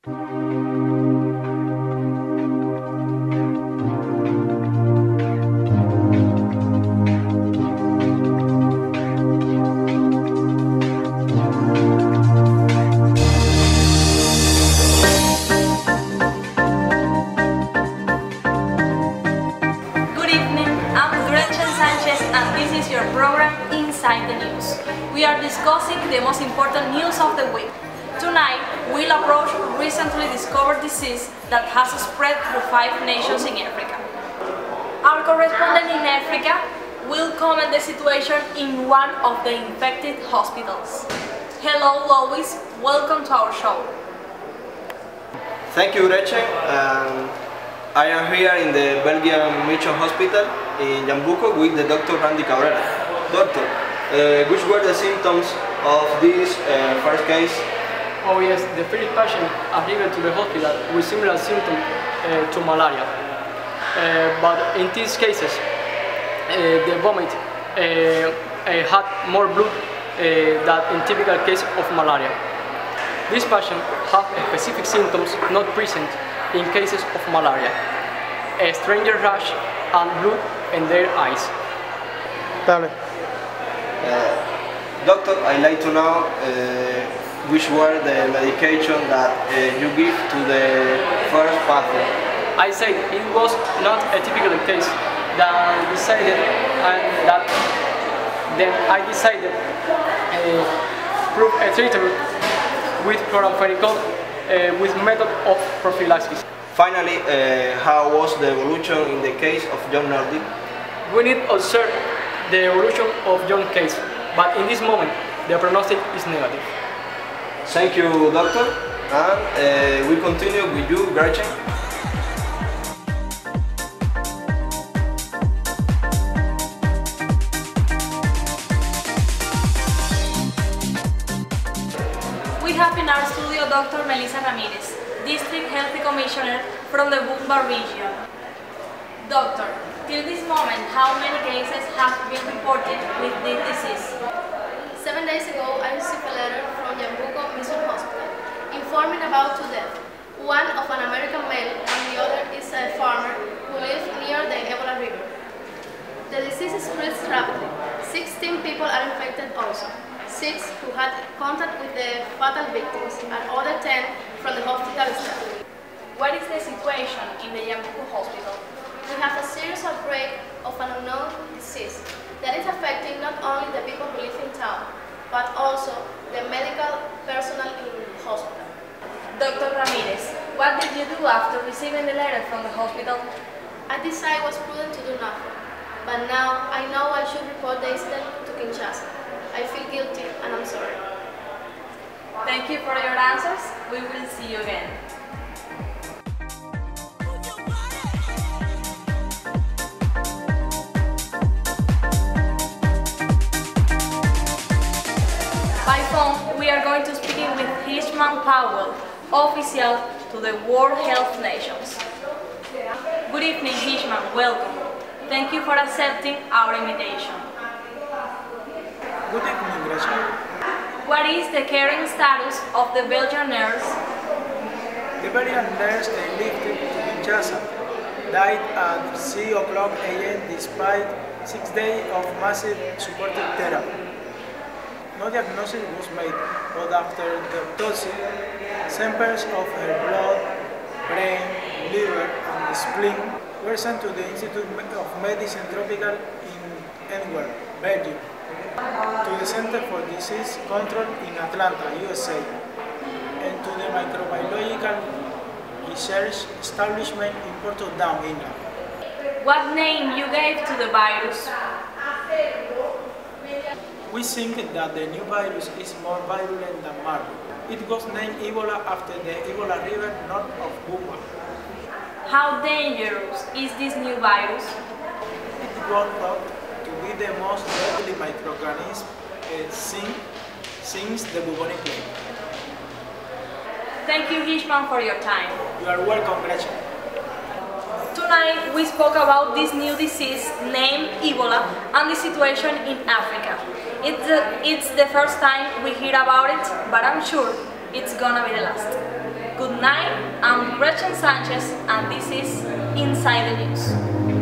Your program Inside the News. We are discussing the most important news of the week. Tonight, we'll approach recently discovered disease that has spread through 5 nations in Africa. Our correspondent in Africa will comment the situation in one of the infected hospitals. Hello, Lois. Welcome to our show. Thank you, Gretchen. I am here in the Belgian Mission Hospital in Jambuco with the Dr. Randy Cabrera. Doctor, which were the symptoms of this first case? Oh yes, the first patient arrived to the hospital with similar symptoms to malaria. But in these cases, the vomit had more blood than in typical case of malaria. This patient had specific symptoms not present in cases of malaria, a strange rash and blood in their eyes. Doctor, I'd like to know which were the medication that you give to the first patient. I said it was not a typical case. Then I decided prove a treatment with chloramphenicol with method of prophylaxis. Finally, how was the evolution in the case of John Nordic? We need to observe the evolution of John's case, but in this moment, the prognosis is negative. Thank you, doctor, and we continue with you, Gretchen. We have in our studio Dr. Melissa Ramirez, District Health Commissioner from the Bumba region. Doctor, till this moment, how many cases have been reported with this disease? 7 days ago, I received a letter from Jambuco Mission Hospital informing about 2 deaths. One of an American male and the other is a farmer who lives near the Ebola River. The disease spreads rapidly. 16 people are infected also. 6 who had contact with the fatal victims and other 10 from the hospital staff. What is the situation in the Jambuco hospital? We have a serious outbreak of an unknown disease that is affecting not only the people who live in town, but also the medical personnel in the hospital. Dr. Ramirez, what did you do after receiving the letter from the hospital? I decided it was prudent to do nothing, but now I know I should report the incident to Kinshasa. I feel guilty and I'm sorry. Thank you for your answers. We will see you again. By phone, we are going to speak with Hishman Powell, official to the World Health Nations. Good evening, Hishman. Welcome. Thank you for accepting our invitation. Good evening, Gretchen. What is the current status of the Belgian nurse? The Belgian nurse they lifted to Kinshasa died at 3 o'clock a.m. despite 6 days of massive supportive therapy. No diagnosis was made, but after the autopsy, samples of her blood, brain, liver, and spleen were sent to the Institute of Medicine Tropical in Antwerp, Belgium, to the Center for Disease Control in Atlanta, USA, and to the Microbiological Research Establishment in Portadown, England. What name you gave to the virus? We think that the new virus is more virulent than Marburg. It was named Ebola after the Ebola River north of Bumba. How dangerous is this new virus? It was thought to be the most deadly microorganism since the bubonic plague. Thank you, Hishman, for your time. You are welcome, Gretchen. Tonight we spoke about this new disease named Ebola and the situation in Africa. It's the first time we hear about it, but I'm sure it's gonna be the last. Good night, I'm Gretchen Sanchez and this is Inside the News.